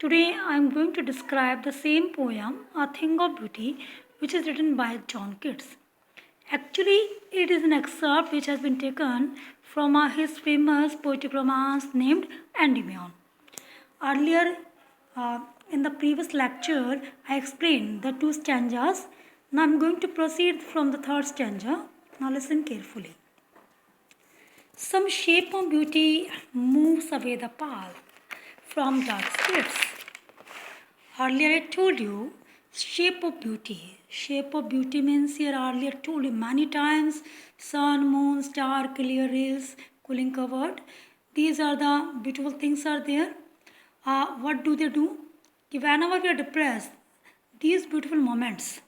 Today I am going to describe the same poem, A Thing of Beauty, which is written by John Keats. Actually, it is an excerpt which has been taken from his famous poetic romance named Endymion. Earlier, in the previous lecture, I explained the two stanzas. Now I am going to proceed from the third stanza. Now listen carefully. Some shape of beauty moves away the pall from dark spirits. Earlier I told you shape of beauty. Shape of beauty means here earlier told you many times sun, moon, star, clear rays, cooling covered. These are the beautiful things are there. What do they do? Whenever we are depressed, these beautiful moments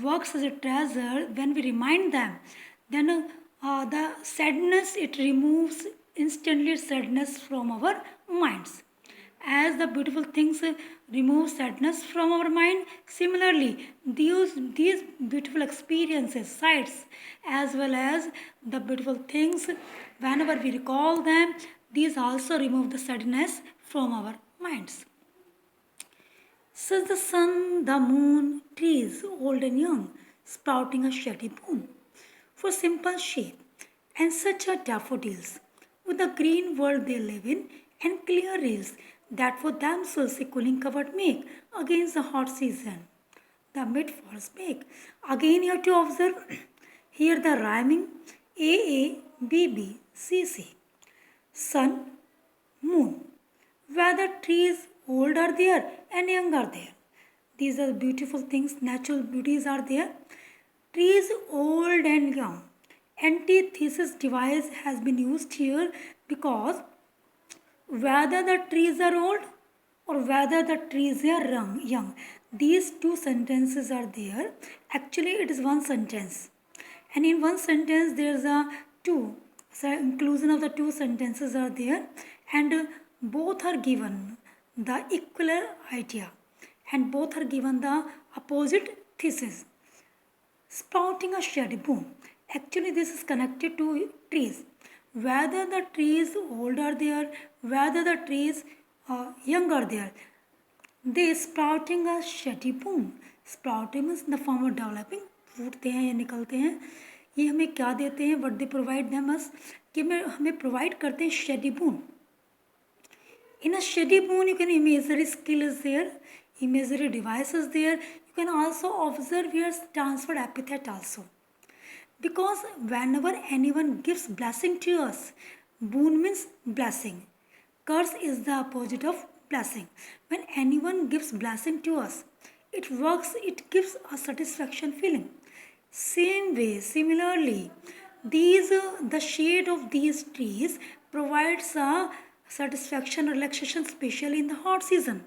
works as a treasure when we remind them. Then the sadness it removes instantly sadness from our minds. As the beautiful things remove sadness from our mind, similarly, these beautiful experiences, sights, as well as the beautiful things, whenever we recall them, these also remove the sadness from our minds. Says the sun, the moon, trees, old and young, sprouting a shady boom, for simple shape, and such are daffodils, with the green world they live in, and clear rills that for themselves a cooling covered make against the hot season. The mid-falls make. Again you have to observe here the rhyming AABBCC. Sun, moon, where the trees old are there and young are there. These are beautiful things, natural beauties are there. Trees old and young. Antithesis device has been used here because whether the trees are old or whether the trees are young, these two sentences are there. Actually, it is one sentence, and in one sentence there is a two. So inclusion of the two sentences are there, and both are given the equal idea, and both are given the opposite thesis. Sprouting a shady boom. Actually, this is connected to trees. Whether the trees old are there, whether the trees young are there, they sprouting a shady boom. Sprouting means in the form of developing, फूटते हैं या निकलते हैं. ये हमें क्या देते हैं? What they provide them us कि हमें provide करते हैं shady boom. In a shady boon, you can imagery skill is there, imagery device is there. You can also observe here transferred epithet also. Because whenever anyone gives blessing to us, boon means blessing. Curse is the opposite of blessing. When anyone gives blessing to us, it works, it gives a satisfaction feeling. Same way, similarly, the shade of these trees provides a satisfaction, relaxation, especially in the hot season.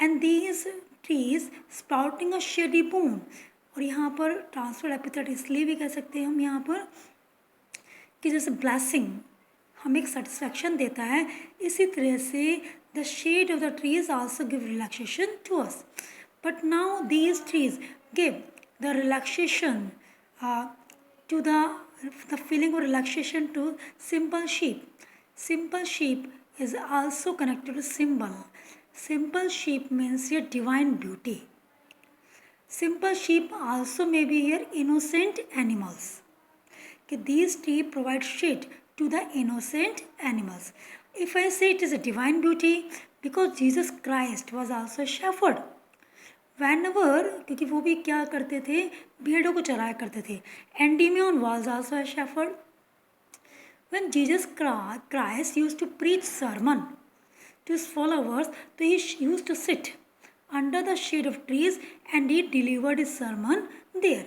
And these trees sprouting a shady boon. और यहाँ पर transfer epithet इसलिए भी कह सकते हैं हम यहाँ पर कि जैसे ब्लेसिंग हमें एक सेटिस्फैक्शन देता है, इसी तरह से the shade of the trees also give relaxation to us. But now these trees give the relaxation to the feeling of relaxation to simple sheep. Simple sheep is also connected to symbol. Simple sheep means here divine beauty. Simple sheep also may be here innocent animals. These trees provide shade to the innocent animals. If I say it is a divine beauty, because Jesus Christ was also a shepherd. Whenever, क्योंकि वो भी क्या करते थे, भेड़ों को चराया करते थे. Endymion was also a shepherd. When Jesus Christ used to preach sermon to his followers, so he used to sit under the shade of trees and he delivered his sermon there.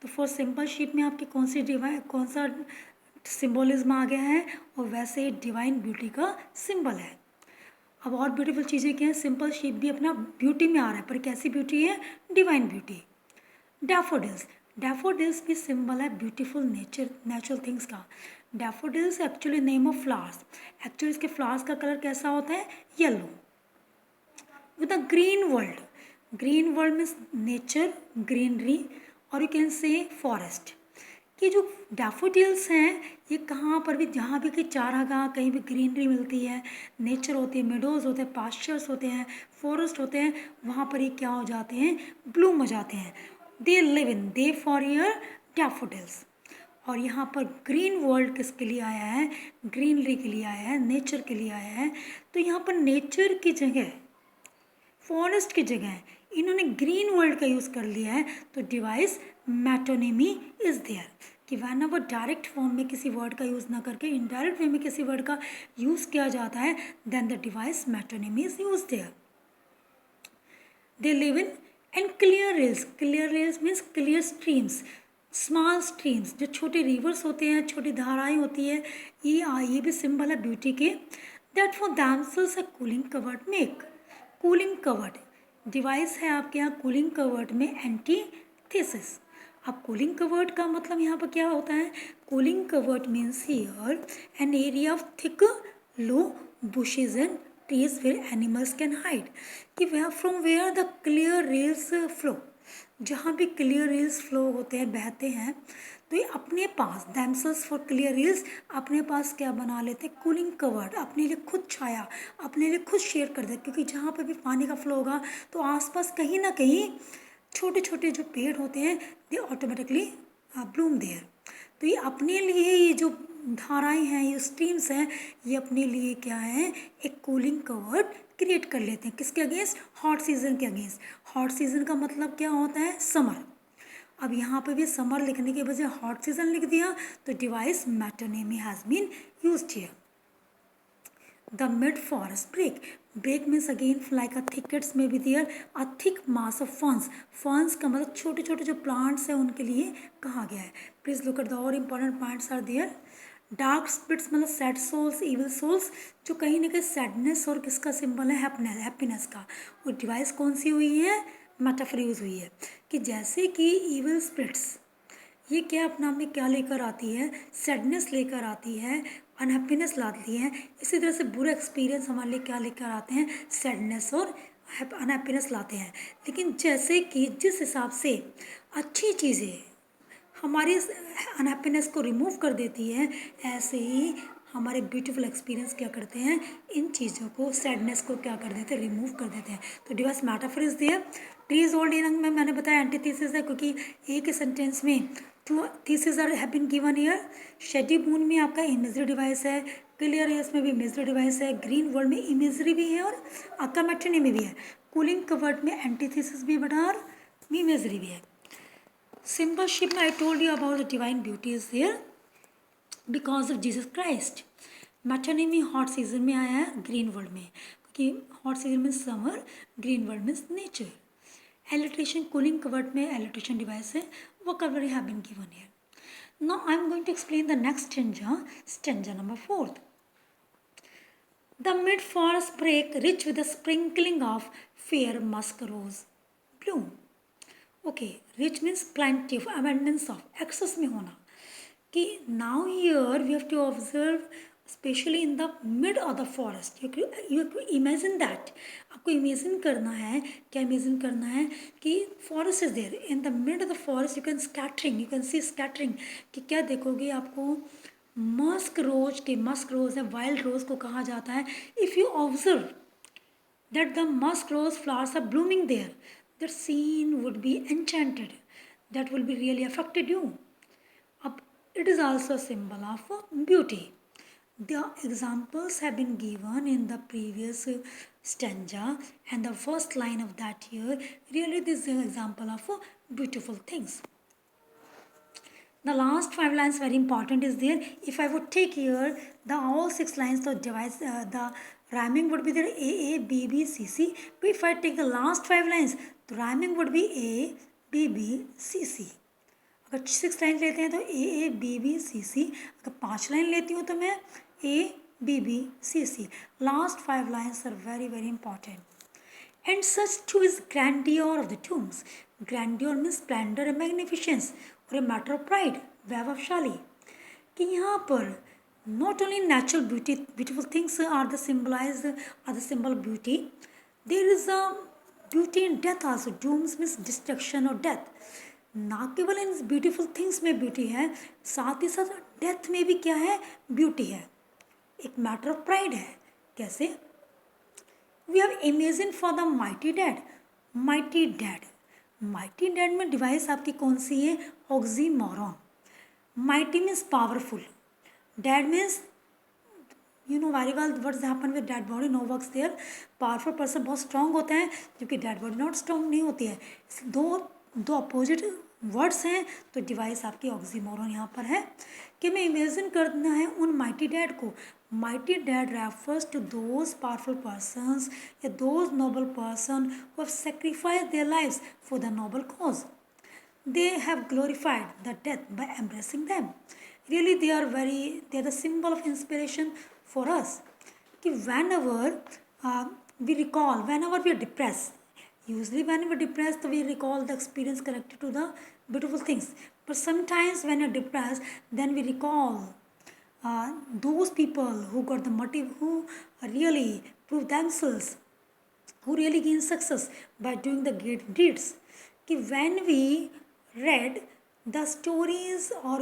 तो for simple sheep में आपकी कौन सा symbolism आ गया है, और वैसे ही divine beauty का सिंबल है. अब और ब्यूटीफुल चीज़ें क्या हैं? सिंपल शीप भी अपना ब्यूटी में आ रहा है, पर कैसी ब्यूटी है? Divine beauty. डैफोडिल्स. डैफोडिल्स भी सिंबल है ब्यूटीफुल नेचुरल थिंग्स का. Daffodils actually name of flowers. Actually इसके फ्लावर्स का कलर कैसा होता है? Yellow. With a green world. Green world means nature, greenery, or you can say forest. कि जो डैफोडिल्स हैं ये कहाँ पर भी, जहाँ भी कि चारागाह, कहीं भी ग्रीनरी मिलती है, नेचर होती है, मेडोज होते हैं, पास्चर्स होते हैं, फॉरेस्ट होते हैं, वहाँ पर ये क्या हो जाते हैं, ब्लूम हो जाते हैं. दे live in, they for year daffodils. और यहाँ पर ग्रीन वर्ल्ड किसके लिए आया है, ग्रीनरी के लिए आया है, नेचर के लिए आया है. तो यहाँ पर नेचर की जगह, फॉरेस्ट की जगह इन्होंने ग्रीन वर्ल्ड का यूज़ कर लिया है. तो डिवाइस मेटोनिमी इज़ देयर, कि वैन अवर डायरेक्ट फॉर्म में किसी वर्ड का यूज़ ना करके इनडायरेक्ट वे में किसी वर्ड का यूज़ किया जाता है, then the device metonymy is use there. They live in and clear rills. Clear rills means clear streams, small streams, जो छोटे रिवर्स होते हैं, छोटी धाराएं होती है, ये भी सिंबल है ब्यूटी के. That for damsels a cooling covert make. Cooling covert device है आपके यहाँ कूलिंग कवर्ड में एंटीथेसिस. अब कूलिंग कवर्ड का मतलब यहाँ पर क्या होता है, cooling covert means here an area of thick low bushes and trees where animals can hide. कि वह from where the clear rills flow, जहाँ भी क्लियर रेल्स फ्लो होते हैं, बहते हैं, तो ये अपने पास themselves फॉर क्लियर रेल्स अपने पास क्या बना लेते हैं, कूलिंग कवर्ड, अपने लिए खुद छाया, अपने लिए खुद शेयर कर देते. क्योंकि जहाँ पर भी पानी का फ्लो होगा तो आसपास कहीं ना कहीं छोटे छोटे जो पेड़ होते हैं दे ऑटोमेटिकली ब्लूम देयर. तो ये अपने लिए, ये जो धाराएं हैं, ये स्ट्रीम्स हैं, ये अपने लिए क्या है, एक कूलिंग कवर्ड क्रिएट कर लेते हैं. किसके अगेंस्ट, हॉट सीजन के अगेंस्ट. हॉट सीजन का मतलब क्या होता है, समर. अब यहाँ पे भी समर लिखने के बजाय हॉट सीजन लिख दिया, तो device metonymy has been used here. The mid forest brake. Brake means again like a thickets में भी there a thick mass of ferns. Ferns का मतलब छोटे छोटे जो प्लांट्स हैं उनके लिए कहा गया है. प्लीज लुक एट द और important points are there. Dark spirits मतलब सैड सोल्स, इविल सोल्स, जो कहीं ना कहीं सैडनेस और किसका सिंबल है, हैप्पीनेस का. और डिवाइस कौन सी हुई है, मेटाफर यूज हुई है. कि जैसे कि इविल स्पिरिट्स ये क्या अपने आप में क्या लेकर आती है, सैडनेस लेकर आती है, अनहैप्पीनेस लाती है. इसी तरह से बुरे एक्सपीरियंस हमारे लिए क्या लेकर आते हैं, सैडनेस और अनहैप्पीनेस लाते हैं. लेकिन जैसे कि जिस हिसाब से अच्छी चीज़ें हमारी अनहैप्पीनेस को रिमूव कर देती है, ऐसे ही हमारे ब्यूटीफुल एक्सपीरियंस क्या करते हैं, इन चीज़ों को, सैडनेस को क्या कर देते हैं, रिमूव कर देते हैं. तो device metaphor is there. Trees old in में मैंने बताया एंटीथेसिस है, क्योंकि एक ही सेंटेंस में two thesis are have been given here. Shady moon में आपका इमेजरी डिवाइस है, क्लियर एयर्स में भी इमेजरी डिवाइस है, ग्रीन वर्ल्ड में इमेजरी भी है और आपका मेटोनिमी में भी है. कूलिंग कवर्ड में एंटीथेसिस भी बना और इमेजरी भी है. Symbolship, I told you about the divine beauty is there because of Jesus Christ. Metonymy hot season में आया है, ग्रीन वर्ल्ड में, क्योंकि हॉट सीजन में समर, ग्रीन वर्ल्ड में नेचर. एलिट्रेशन कूलिंग कवर्ड में एलिट्रेशन डिवाइस है, वो cover have been given here. Now I am going to explain the next stanza number 4. The mid forest brake rich with a sprinkling of fair musk rose bloom. Okay, rich means plenty of, abundance of, excess में होना. कि now here we have to observe specially in the mid of the forest. You imagine that, आपको imagine करना है, क्या imagine करना है, कि forest is there, in the mid of the forest you can see scattering. कि क्या देखोगे, आपको मस्क रोज के, मस्क रोज है, वाइल्ड रोज को कहा जाता है. If you observe that the musk rose flowers are blooming there, that scene would be enchanted, that will be really affected you. It is also a symbol of beauty. The examples have been given in the previous stanza, and the first line of that here really this is an example of beautiful things. The last 5 lines very important is there. If I would take here the all 6 lines, the device, the rhyming would be there A A B B C C. But if I take the last 5 lines, the rhyming would be A B B C C. अगर 6 line लेते हैं तो A A B B C C. अगर 5 line लेती हूँ तो मैं A B B C C. Last 5 lines are very very important. And such too is grandeur of the tombs. Grandeur means splendor and magnificence, or a matter of pride, वैभवशाली. कि यहाँ पर not only natural beauty, beautiful things are the symbolized, are the symbol of beauty. There is a beauty in death also. Dooms means destruction or death. ना केवल इन beautiful things में beauty है, साथ ही साथ डेथ में भी क्या है, ब्यूटी है। एक मैटर ऑफ प्राइड है। कैसे? We have imagine for the mighty dead. Mighty dead, mighty dead में डिवाइस आपकी कौन सी है? Oxymoron. Mighty means powerful, dead means you know very well what's happen with dead body, no works there. Powerful person बहुत strong होते हैं, जबकि dead body not strong नहीं होती है। दो दो अपोजिट वर्ड्स हैं, तो डिवाइस आपकी ऑक्सीमोरॉन यहाँ पर है कि हमें इमेजिन करना है उन माइटी डैड को। Mighty dead refers to those powerful persons या those noble person who have sacrifice their lives for the noble cause. They have glorified the death by embracing them. Really, they are the symbol of inspiration for us. कि whenever we are depressed, usually when we are depressed, we recall the experience connected to the beautiful things. But sometimes when we are depressed, then we recall those people who got the motive, who really prove themselves, who really gain success by doing the great deeds. कि when we read the stories, or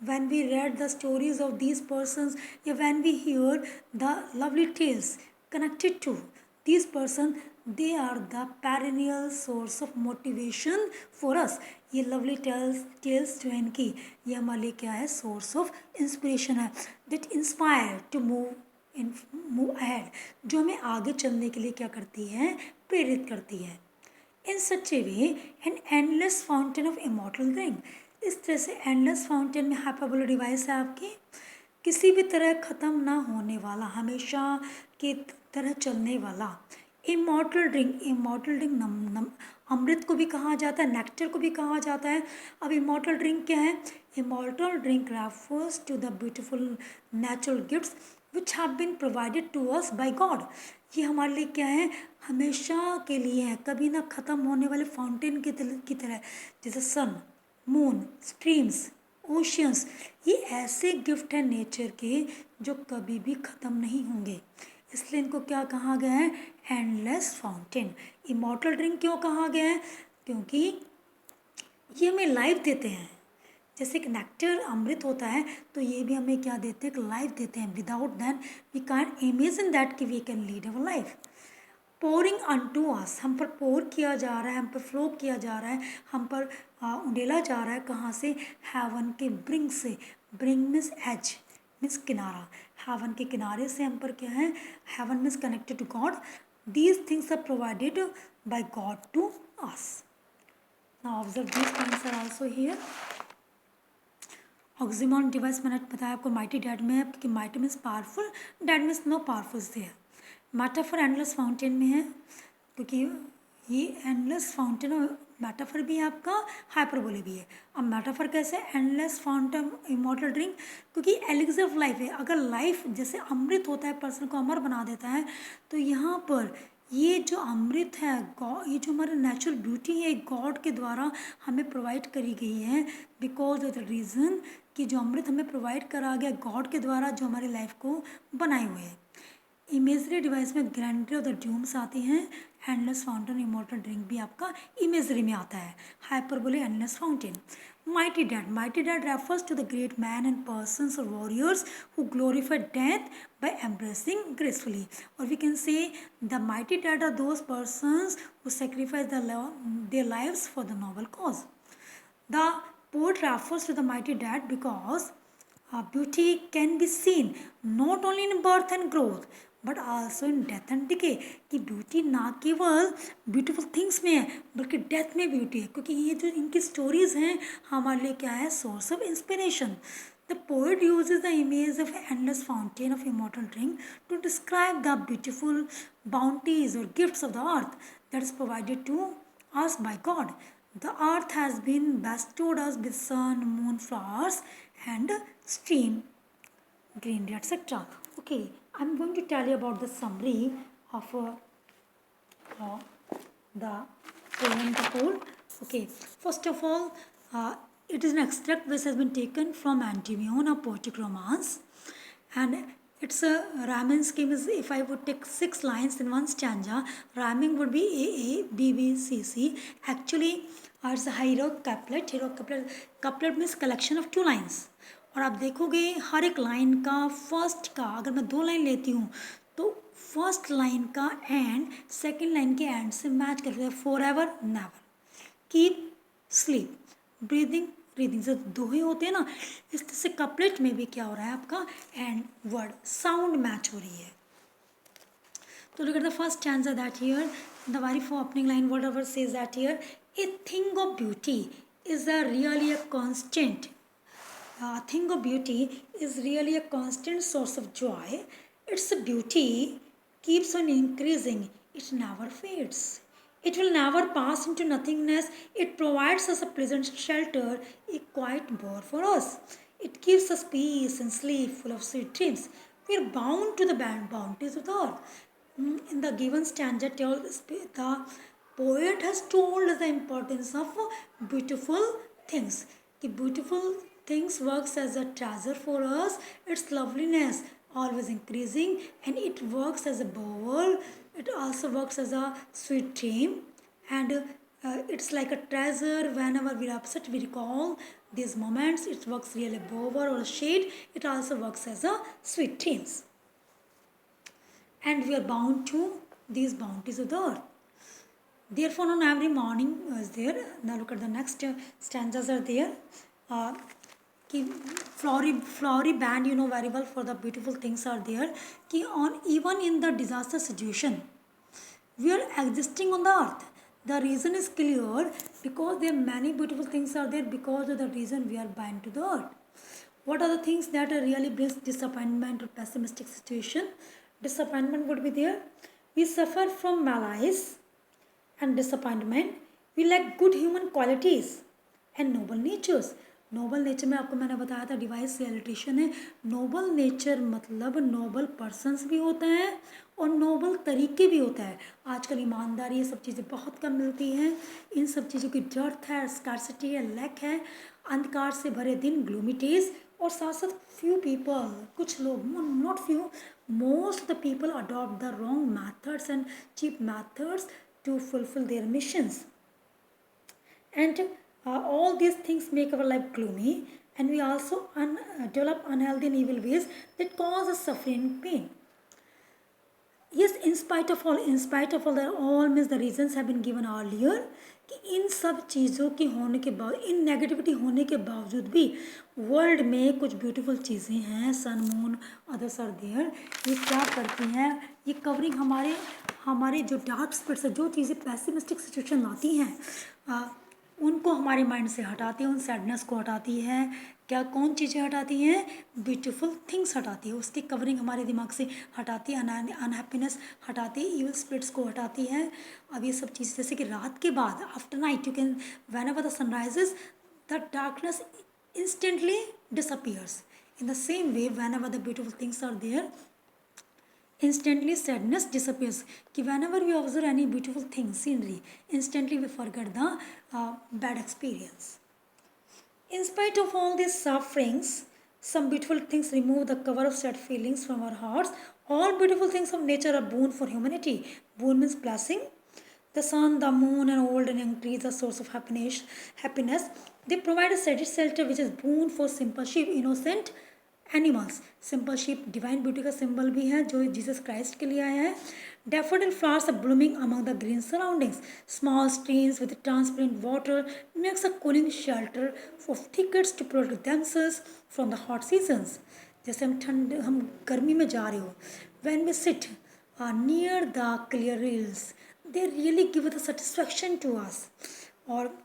when we read the stories of these persons, या when we hear the lovely tales connected to these persons, they are the perennial source of motivation for us. ये lovely tales जो है इनकी, ये हमारे लिए क्या है? सोर्स ऑफ इंस्पिरेशन है, that inspire to move ahead, जो हमें आगे चलने के लिए क्या करती है? प्रेरित करती है। In such a way an endless fountain of immortal drink. इस तरह से एंडलेस फाउंटेन में हाइपरबोलिक डिवाइस है आपकी, किसी भी तरह ख़त्म ना होने वाला, हमेशा की तरह चलने वाला। इमॉर्टल ड्रिंक अमृत को भी कहा जाता है, नेक्टर को भी कहा जाता है। अब इमॉर्टल ड्रिंक क्या है? Immortal drink refers to the beautiful natural gifts which have been provided to us by God. ये हमारे लिए क्या है? हमेशा के लिए है, कभी ना ख़त्म होने वाले फाउंटेन की तरह, जैसे सन, मून, स्ट्रीम्स, ओशियंस। ये ऐसे गिफ्ट हैं नेचर के जो कभी भी ख़त्म नहीं होंगे, इसलिए इनको क्या कहा गया है? Endless fountain. इमॉर्टल ड्रिंक क्यों कहा गया है? क्योंकि ये हमें लाइफ देते हैं। जैसे कि नेक्टर अमृत होता है, तो ये भी हमें क्या देते हैं? लाइफ देते हैं। Without then we can't imagine that कि we can lead our life. Pouring unto us, हम पर पोर किया जा रहा है, हम पर फ्लो किया जा रहा है, हम पर उंडेला जा रहा है। कहाँ से? हेवन के ब्रिंग से। ब्रिंग मीन्स एज, मीन्स किनारा। हेवन के किनारे से हम पर क्या है? Heaven means connected to God. These things are provided by God to us. Now observe these points are also here. Oxymoron device मैंने बताया आपको माइटी डैड में है कि mighty means powerful, dead means no powerfuls there. Metaphor endless fountain में है, क्योंकि ये एंडलेस फाउंटेन और मेटाफर भी है आपका, हाइपरबोले भी है। अब मेटाफर कैसे? एंडलेस फाउंटेन इमॉर्टल ड्रिंक, क्योंकि एलिक्सर ऑफ लाइफ है। अगर लाइफ जैसे अमृत होता है, पर्सन को अमर बना देता है, तो यहाँ पर ये जो अमृत है, ये जो हमारा नेचुरल ब्यूटी है, गॉड के द्वारा हमें प्रोवाइड करी गई है। बिकॉज ऑफ द रीज़न कि जो अमृत हमें प्रोवाइड करा गया गॉड के द्वारा, जो हमारी लाइफ को बनाए हुए हैं। इमेजरी डिवाइस में ग्रैंडरी ऑफ द ड्यूम्स आती हैं। एंडलेस फाउंटेन इमॉर्टल ड्रिंक भी आपका इमेजरी में आता है। Hyperbole endless fountain. Mighty dead refers to the great man and persons और warriors who glorify death by embracing gracefully. और we can say the mighty dead are those persons who sacrifice their lives for the noble cause. The poet refers to the mighty dead because beauty can be seen not only in birth and growth but also in death and decay. कि beauty ना केवल beautiful things में है, बल्कि death में beauty है, क्योंकि ये जो इनकी स्टोरीज हैं हमारे लिए क्या है? Source of inspiration. The poet uses the image of endless fountain of immortal drink to describe the beautiful bounties और gifts of the earth that is provided to us by God. The earth has been bestowed us with sun, moon, flowers, and stream, greenery, etc. Okay, I'm going to tell you about the summary of the poem, the whole. Okay, first of all, it is an extract which has been taken from Antigone, a poetic romance, and its rhyming scheme is, if I would take 6 lines in one stanza, rhyming would be A, A, B, B, C, C. Actually, it's heroic couplet. Heroic couplet, couplet means collection of 2 lines. और आप देखोगे हर एक line का first का, अगर मैं 2 line लेती हूँ तो फर्स्ट लाइन का एंड सेकेंड लाइन के एंड से मैच करते हैं. For ever, never, keep, sleep, breathing, breathing, जो दोहे होते हैं ना, इस तरह से कपलेट में भी क्या हो रहा है आपका एंड वर्ड साउंड मैच हो रही है. So look at the first stanza that here, the very opening line, whatever says that here, a thing of beauty is a really a constant. A thing of beauty is really a constant source of joy. Its beauty keeps on increasing. It never fades. It will never pass into nothingness. It provides us a pleasant shelter, a quiet bore for us. It gives us peace and sleep full of sweet dreams. We are bound to the bounties of the earth. In the given stanza, the poet has told us the importance of beautiful things. The beautiful things works as a treasure for us. Its loveliness always increasing, and it works as a bowl. It also works as a sweet dream, and it's like a treasure. Whenever we are upset, we recall these moments. It works really bower or a shade. It also works as a sweet dreams, and we are bound to these bounties of the earth. Therefore, on every morning is there. Now look at the next stanzas are there. कि flowery band, you know very well, for the beautiful things are there. कि on even in the disaster situation, we are existing on the earth. The reason is clear, because there are many beautiful things are there, because of the reason we are bound to the earth. What are the things that really brings disappointment or pessimistic situation? Disappointment would be there. We suffer from malaise and disappointment. We lack good human qualities and noble natures. Nobel nature में आपको मैंने बताया था device रियलिटेशन है. Nobel nature मतलब Nobel persons भी होते हैं और नोबल तरीके भी होता है. आजकल ईमानदारी, ये सब चीज़ें बहुत कम मिलती हैं. इन सब चीज़ों की डर्थ है, स्कार्सिटी है, लैक है, अंधकार से भरे दिन, ग्लूमी डेज. और साथ साथ फ्यू पीपल, कुछ लोग, not few, most of the people adopt the wrong methods and cheap methods to fulfill their missions. And all these things make our life gloomy, and we also develop unhealthy and evil ways that cause us suffering and pain. Yes, in spite of all, that all means the reasons have been given earlier, कि इन सब चीज़ों के होने के बाद, इन negativity होने के बावजूद भी वर्ल्ड में कुछ ब्यूटीफुल चीज़ें हैं. सन, मून, अदर्स आर देयर. ये क्या करती हैं, ये कवरिंग हमारे जो डार्क स्पिरिट्स है, जो चीज़ें पैसिमिस्टिक सिचुएशन लाती हैं, उनको हमारे माइंड से हटाती है, उन सैडनेस को हटाती है. क्या कौन चीज़ें हटाती हैं? ब्यूटीफुल थिंग्स हटाती है. उसकी कवरिंग हमारे दिमाग से हटाती है, अनहैप्पीनेस हटाती है, इविल स्पिरिट्स को हटाती है. अब ये सब चीज़, जैसे कि रात के बाद, after night, you can, whenever the sun rises, the darkness instantly disappears. In the same way, whenever the beautiful things are there, instantly sadness disappears. कि whenever we observe any beautiful thing, scenery, instantly we forget the bad experience. In spite of all these sufferings, some beautiful things remove the cover of sad feelings from our hearts. All beautiful things of nature are boon for humanity. Boon means blessing. The sun, the moon, and old and young trees are source of happiness. They provide a steady shelter which is boon for simple sheep, innocent animals. Simple sheep divine beauty का symbol भी है, जो Jesus Christ के लिए आया है. Daffodil flowers are blooming among the green surroundings. Small streams with transparent water makes a cooling shelter for thickets to protect themselves from the hot seasons. जैसे हम गर्मी में जा रहे हो, when we sit near the clear rills, they really give the satisfaction to us, और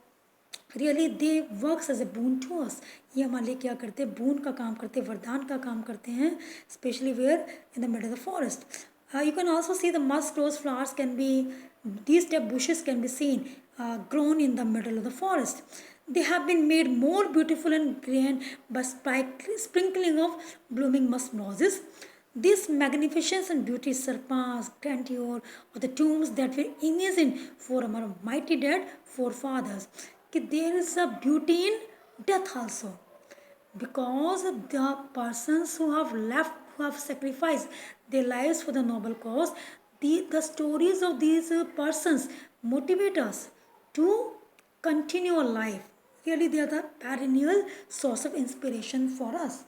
really they works as a boon to us. ये हमारे लिए क्या करते हैं? बून का काम करते हैं, वरदान का काम करते हैं. Specially where in the middle of the forest. You can also see the musk rose flowers can be, these type bushes can be seen grown in the middle of the forest. They have been made more beautiful and grand by sprinkling of blooming musk roses. This magnificence and beauty surpass grandeur of the tombs that were imagined for our mighty dead forefathers. कि there is a beauty in death also, because the persons who have left, who have sacrificed their lives for the noble cause, the stories of these persons motivate us to continue our life. Really, they are the perennial source of inspiration for us.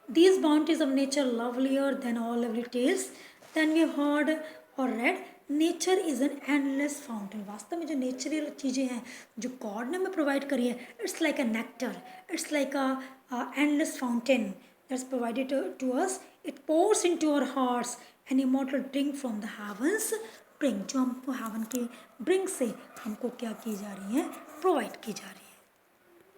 These bounties of nature lovelier than all lovely tales than we have heard or read. Nature is an endless fountain. वास्तव में जो natural चीज़ें हैं जो God ने हमें provide करी है, it's like a nectar, it's like an endless fountain that's provided to us. It pours into our hearts an immortal drink from the heavens brink, जो हमको हेवन के ब्रिंक से हमको क्या की जा रही है, प्रोवाइड की जा रही है.